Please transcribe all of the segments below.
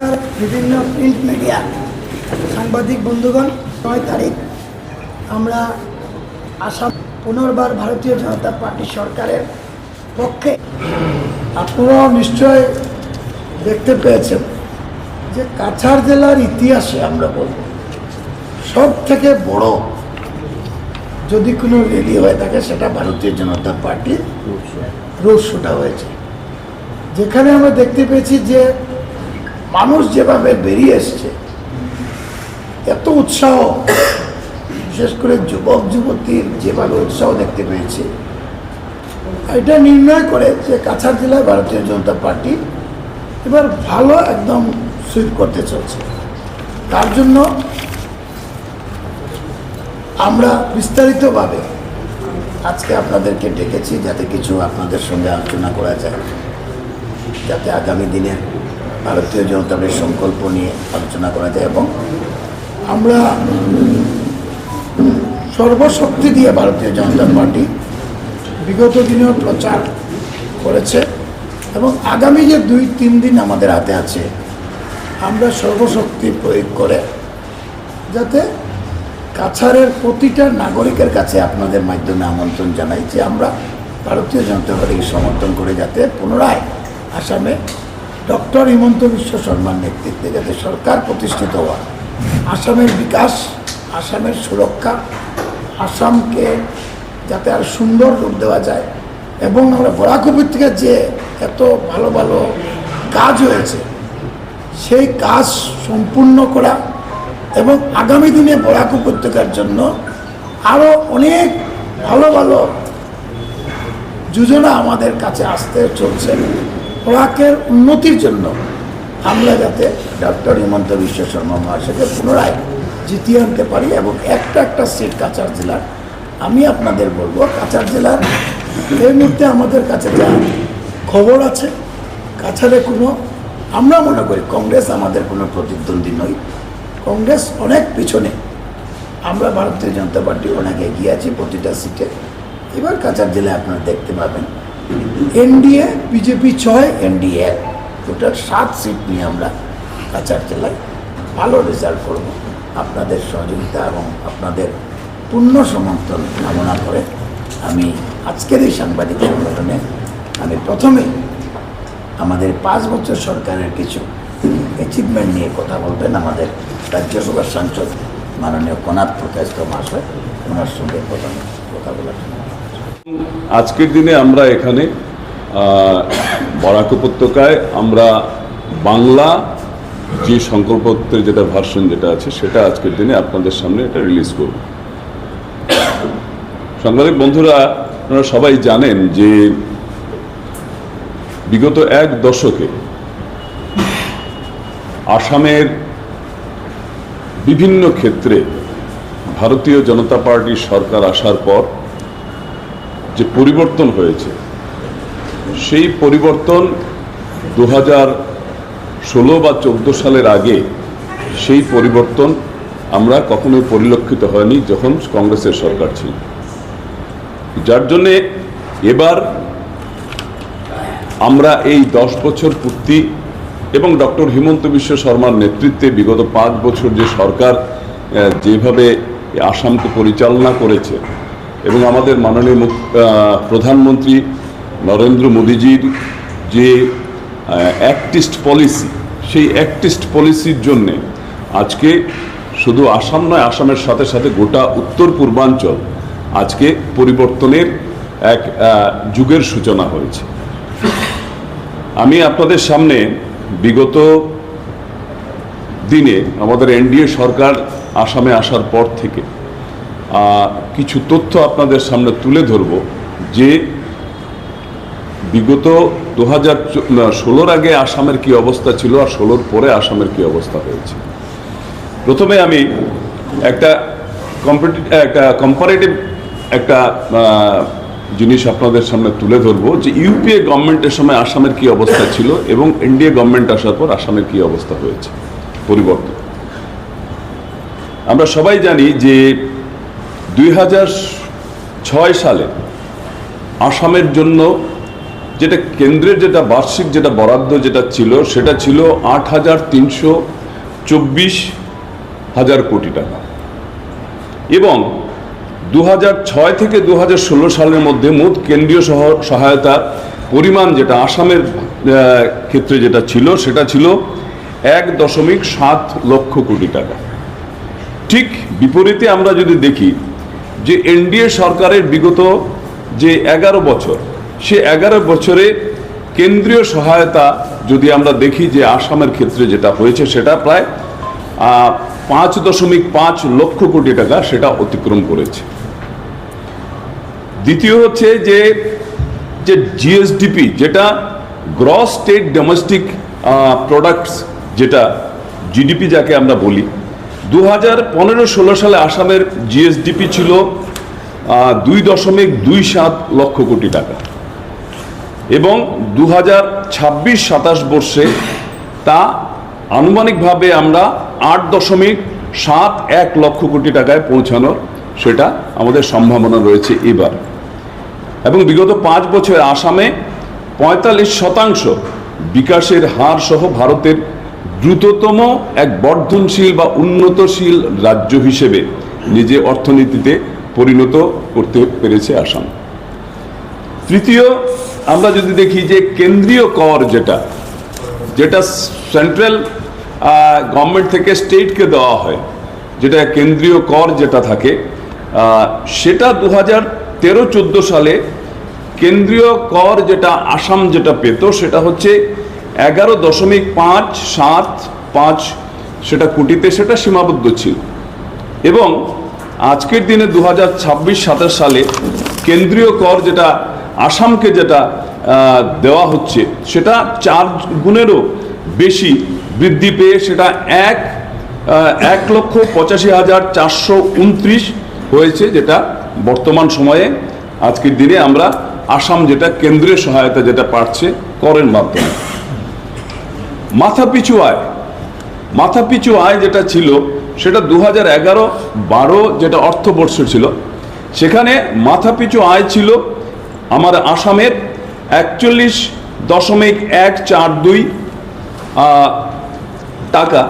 নমস্কার। বিভিন্ন print media সাংবাদিক বন্ধুগণ, 9 তারিখ আমরা আসাম পুনর্বার ভারতীয় জনতা পার্টি সরকারের পক্ষে। আপনারাও নিশ্চয় দেখতে পেয়েছেন যে কাছাড় জেলার ইতিহাসে আমরা বলব সব থেকে বড় যদি কোনো র্যালি হয়ে থাকে সেটা ভারতীয় জনতা পার্টির রোড শোটা হয়েছে, যেখানে আমরা দেখতে পেয়েছি যে মানুষ যেভাবে বেরিয়ে এসছে, এত উৎসাহ, বিশেষ করে যুবক যুবতীর যেভাবে উৎসাহ দেখতে পেয়েছি, এটা নির্ণয় করে যে কাছাড় জেলায় ভারতীয় জনতা পার্টি এবার ভালো একদম সুইপ করতে চলছে। তার জন্য আমরা বিস্তারিতভাবে আজকে আপনাদেরকে ডেকেছি, যাতে কিছু আপনাদের সঙ্গে আলোচনা করা যায়, যাতে আগামী দিনের ভারতীয় জনতা পার্টির সংকল্প নিয়ে আলোচনা করা যায় এবং আমরা সর্বশক্তি দিয়ে ভারতীয় জনতা পার্টি বিগত দিনেও প্রচার করেছে এবং আগামী যে 2-3 দিন আমাদের হাতে আছে, আমরা সর্বশক্তি প্রয়োগ করে যাতে কাছাড়ের প্রতিটা নাগরিকের কাছে আপনাদের মাধ্যমে আমন্ত্রণ জানাই যে আমরা ভারতীয় জনতা পার্টিকে সমর্থন করে যাতে পুনরায় আসামে ডক্টর হিমন্ত বিশ্ব শর্মার নেতৃত্বে যাতে সরকার প্রতিষ্ঠিত হওয়া, আসামের বিকাশ, আসামের সুরক্ষা, আসামকে যাতে আর সুন্দর রূপ দেওয়া যায় এবং আমরা বরাক উপত্যকার যে এত ভালো ভালো কাজ হয়েছে সেই কাজ সম্পূর্ণ করা এবং আগামী দিনে বরাক উপত্যকার জন্য আরও অনেক ভালো ভালো যোজনা আমাদের কাছে আসতে চলছে। বরাকের উন্নতির জন্য আমরা যাতে ডক্টর হিমন্ত বিশ্ব শর্মা মহাশয়কে পুনরায় জিতিয়ে আনতে পারি এবং একটা সিট কাছাড় জেলার। আমি আপনাদের বলবো, কাছাড় জেলার এই মুহূর্তে আমাদের কাছে যা খবর আছে, কাছাড়ে কোনো, আমরা মনে করি কংগ্রেস আমাদের কোনো প্রতিদ্বন্দ্বী নই, কংগ্রেস অনেক পিছনে, আমরা ভারতীয় জনতা পার্টি অনেক এগিয়ে আছি প্রতিটা সিটে। এবার কাছাড় জেলায় আপনারা দেখতে পাবেন NDA BJP 6, NDA total 7 seat নিয়ে আমরা কাছাড় জেলায় ভালো রেজাল্ট করব। আপনাদের সহযোগিতা এবং আপনাদের পূর্ণ সমর্থন কামনা করে আমি আজকের এই সাংবাদিক সংগঠনে আমি প্রথমেই আমাদের 5 বছর সরকারের কিছু অ্যাচিভমেন্ট নিয়ে কথা বলবেন আমাদের রাজ্যসভার সাংসদ মাননীয় কনাথ প্রকাশ মহাশয়, ওনার সঙ্গে প্রথমে কথা বলার জন্য। আজকের দিনে আমরা এখানে বরাক উপত্যকায় আমরা বাংলা যে সংকল্পপত্রের যেটা ভার্সন যেটা আছে সেটা আজকের দিনে আপনাদের সামনে এটা রিলিজ করব। সাংবাদিক বন্ধুরা, আপনারা সবাই জানেন যে বিগত 1 দশকে আসামের বিভিন্ন ক্ষেত্রে ভারতীয় জনতা পার্টির সরকার আসার পর যে পরিবর্তন হয়েছে, সেই পরিবর্তন 2016 বা 14 সালের আগে সেই পরিবর্তন আমরা কখনোই পরিলক্ষিত হয়নি যখন কংগ্রেসের সরকার ছিল। যার জন্যে এবার আমরা এই 10 বছর পূর্তি এবং ডক্টর হিমন্ত বিশ্ব শর্মার নেতৃত্বে বিগত 5 বছর যে সরকার যেভাবে আসামকে পরিচালনা করেছে এবং আমাদের মাননীয় প্রধানমন্ত্রী নরেন্দ্র মোদীজির যে অ্যাক্টিস্ট পলিসি, সেই অ্যাক্টিস্ট পলিসির জন্যে আজকে শুধু আসাম নয়, আসামের সাথে সাথে গোটা উত্তর পূর্বাঞ্চল আজকে পরিবর্তনের এক যুগের সূচনা হয়েছে। আমি আপনাদের সামনে বিগত দিনে আমাদের এনডিএ সরকার আসামে আসার পর থেকে কিছু তথ্য আপনাদের সামনে তুলে ধরব যে বিগত 2016 আগে আসামের কি অবস্থা ছিল আর 16 পরে আসামের কি অবস্থা হয়েছে। প্রথমে আমি একটা কম্পারেটিভ একটা জিনিস আপনাদের সামনে তুলে ধরবো যে ইউপিএ গভর্নমেন্টের সময় আসামের কি অবস্থা ছিল এবং এনডিএ গভর্নমেন্ট আসার পর আসামের কি অবস্থা হয়েছে, পরিবর্তন। আমরা সবাই জানি যে 2006 সালে আসামের জন্য যেটা কেন্দ্রের যেটা বার্ষিক যেটা বরাদ্দ যেটা ছিল সেটা ছিল 8,324,000 কোটি টাকা, এবং 2006 থেকে 2016 সালের মধ্যে মোট কেন্দ্রীয় সহায়তার পরিমাণ যেটা আসামের ক্ষেত্রে যেটা ছিল সেটা ছিল 1.7 লক্ষ কোটি টাকা। ঠিক বিপরীতে আমরা যদি দেখি যে এনডিএ সরকারের বিগত যে 11 বছর, সে 11 বছরে কেন্দ্রীয় সহায়তা যদি আমরা দেখি যে আসামের ক্ষেত্রে যেটা হয়েছে সেটা প্রায় 5.5 লক্ষ কোটি টাকা সেটা অতিক্রম করেছে। দ্বিতীয় হচ্ছে যে জিএসডিপি যেটা গ্রস স্টেট ডোমেস্টিক প্রোডাক্টস যেটা জিডিপি যাকে আমরা বলি, 2015-16 সালে আসামের জিএসডিপি ছিল 2.27 লক্ষ কোটি টাকা, এবং 2026-27 বর্ষে তা আনুমানিকভাবে আমরা 8.71 লক্ষ কোটি টাকায় পৌঁছানোর সেটা আমাদের সম্ভাবনা রয়েছে এবার। এবং বিগত 5 বছরে আসামে 45% বিকাশের হার সহ ভারতের দ্রুততম এক বর্ধনশীল বা উন্নতশীল রাজ্য হিসেবে নিজে অর্থনীতিতে পরিণত করতে পেরেছে আসাম। তৃতীয়, আমরা যদি দেখি যে কেন্দ্রীয় কর যেটা সেন্ট্রাল গভর্নমেন্ট থেকে স্টেটকে দেওয়া হয়, যেটা কেন্দ্রীয় কর যেটা থাকে, সেটা 2013-14 সালে কেন্দ্রীয় কর যেটা আসাম যেটা পেত সেটা হচ্ছে 11.575 সেটা কোটিতে সেটা সীমাবদ্ধ ছিল, এবং আজকের দিনে 2026-27 সালে কেন্দ্রীয় কর যেটা আসামকে যেটা দেওয়া হচ্ছে সেটা 4 গুণেরও বেশি বৃদ্ধি পেয়ে সেটা 1,85,429 হয়েছে, যেটা বর্তমান সময়ে আজকের দিনে আমরা আসাম যেটা কেন্দ্রীয় সহায়তা যেটা পাচ্ছে করের মাধ্যমে। মাথাপিছু আয় যেটা ছিল সেটা 2011-12 যেটা অর্থবর্ষ ছিল, সেখানে মাথাপিছু আয় ছিল আমার আসামের 41.142 টাকা,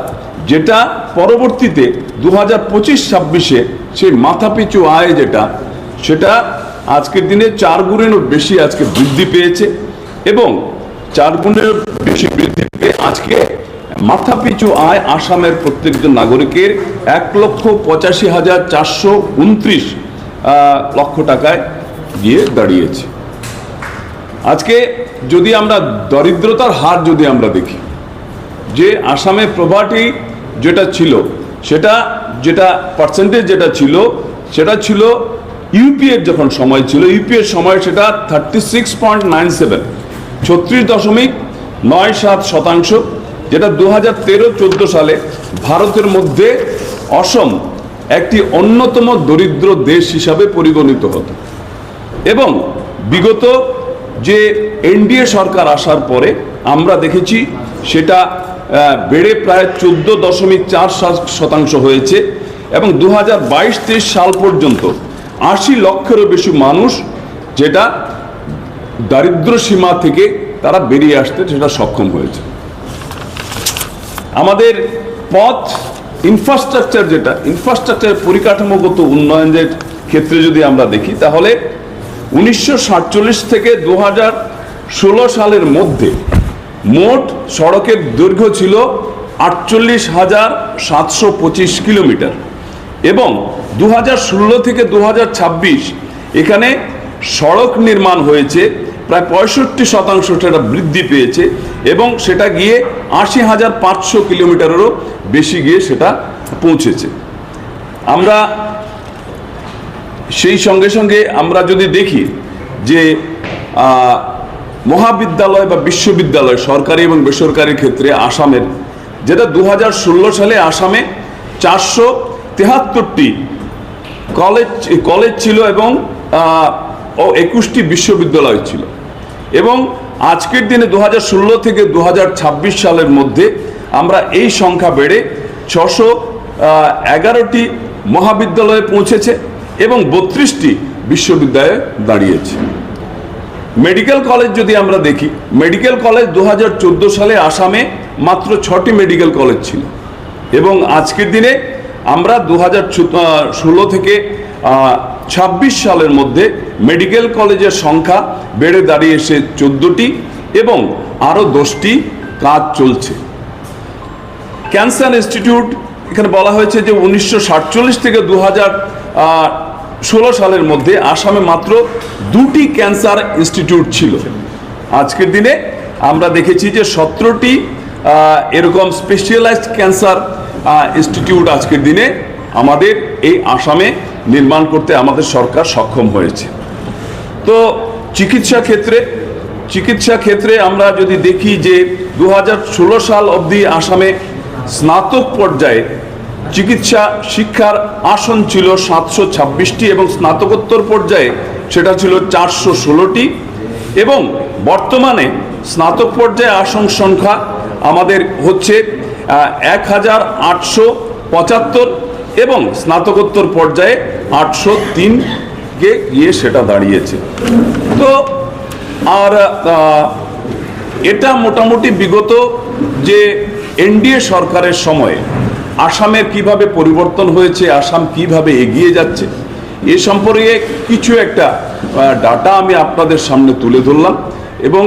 যেটা পরবর্তীতে 2025-26-এ সেই মাথাপিছু আয় সেটা আজকের দিনে 4 গুণেরও বেশি আজকে বৃদ্ধি পেয়েছে, এবং 4 গুণের বেশি বৃদ্ধি পেয়ে আজকে মাথাপিছু আয় আসামের প্রত্যেকজন নাগরিকের 1,85,429 লক্ষ টাকায় গিয়ে দাঁড়িয়েছে। আজকে যদি আমরা দরিদ্রতার হার যদি আমরা দেখি, যে আসামে প্রভার্টি যেটা ছিল যেটা পার্সেন্টেজ যেটা ছিল ইউপিএর যখন সময় ছিল, ইউপিএর সময় সেটা 36.97 36.97%, যেটা 2013-14 সালে ভারতের মধ্যে অসম একটি অন্যতম দরিদ্র দেশ হিসাবে পরিগণিত হতো, এবং বিগত যে এনডিএ সরকার আসার পরে আমরা দেখেছি সেটা বেড়ে প্রায় 14.4% হয়েছে, এবং 2022-23 সাল পর্যন্ত 80 লক্ষেরও বেশি মানুষ যেটা দারিদ্র সীমা থেকে তারা বেরিয়ে আসতে সেটা সক্ষম হয়েছে। আমাদের পথ ইনফ্রাস্ট্রাকচার পরিকাঠামোগত উন্নয়নের ক্ষেত্রে যদি আমরা দেখি, তাহলে 1947 থেকে 2016 সালের মধ্যে মোট সড়কের দৈর্ঘ্য ছিল 48,725 কিলোমিটার, এবং 2016 থেকে 2026 এখানে সড়ক নির্মাণ হয়েছে প্রায় 65% সেটা বৃদ্ধি পেয়েছে, এবং সেটা গিয়ে 80,500 কিলোমিটারেরও বেশি গিয়ে সেটা পৌঁছেছে। আমরা সেই সঙ্গে আমরা যদি দেখি যে মহাবিদ্যালয় বা বিশ্ববিদ্যালয় সরকারি এবং বেসরকারি ক্ষেত্রে আসামের, যেটা 2016 সালে আসামে 473টি কলেজ ছিল এবং 21টি বিশ্ববিদ্যালয় ছিল, এবং আজকের দিনে 2016 থেকে 2026 সালের মধ্যে আমরা এই সংখ্যা বেড়ে 611টি মহাবিদ্যালয়ে পৌঁছেছে এবং 32টি বিশ্ববিদ্যালয়ে দাঁড়িয়েছে। মেডিকেল কলেজ যদি আমরা দেখি, মেডিকেল কলেজ 2014 সালে আসামে মাত্র 6টি মেডিকেল কলেজ ছিল, এবং আজকের দিনে আমরা 2016 থেকে 26 সালের মধ্যে মেডিকেল কলেজের সংখ্যা বেড়ে দাঁড়িয়েছে 14টি, এবং আরও 10টি কাজ চলছে। ক্যান্সার ইনস্টিটিউট, এখানে বলা হয়েছে যে 1947 থেকে 2016 সালের মধ্যে আসামে মাত্র 2টি ক্যান্সার ইনস্টিটিউট ছিল। আজকের দিনে আমরা দেখেছি যে 17টি এরকম স্পেশালাইজড ক্যান্সার ইনস্টিটিউট আজকের দিনে আমাদের এই আসামে নির্মাণ করতে আমাদের সরকার সক্ষম হয়েছে। তো চিকিৎসা ক্ষেত্রে আমরা যদি দেখি যে 2016 সাল অবধি আসামে স্নাতক পর্যায়ে চিকিৎসা শিক্ষার আসন ছিল 726টি, এবং স্নাতকোত্তর পর্যায়ে সেটা ছিল 416টি, এবং বর্তমানে স্নাতক পর্যায়ে আসন সংখ্যা আমাদের হচ্ছে 1875, এবং স্নাতকোত্তর পর্যায়ে 803-কে গিয়ে সেটা দাঁড়িয়েছে। তো আর এটা মোটামুটি বিগত যে এনডিএ সরকারের সময়ে আসামের কিভাবে পরিবর্তন হয়েছে, আসাম কিভাবে এগিয়ে যাচ্ছে, এ সম্পর্কে কিছু একটা ডাটা আমি আপনাদের সামনে তুলে ধরলাম। এবং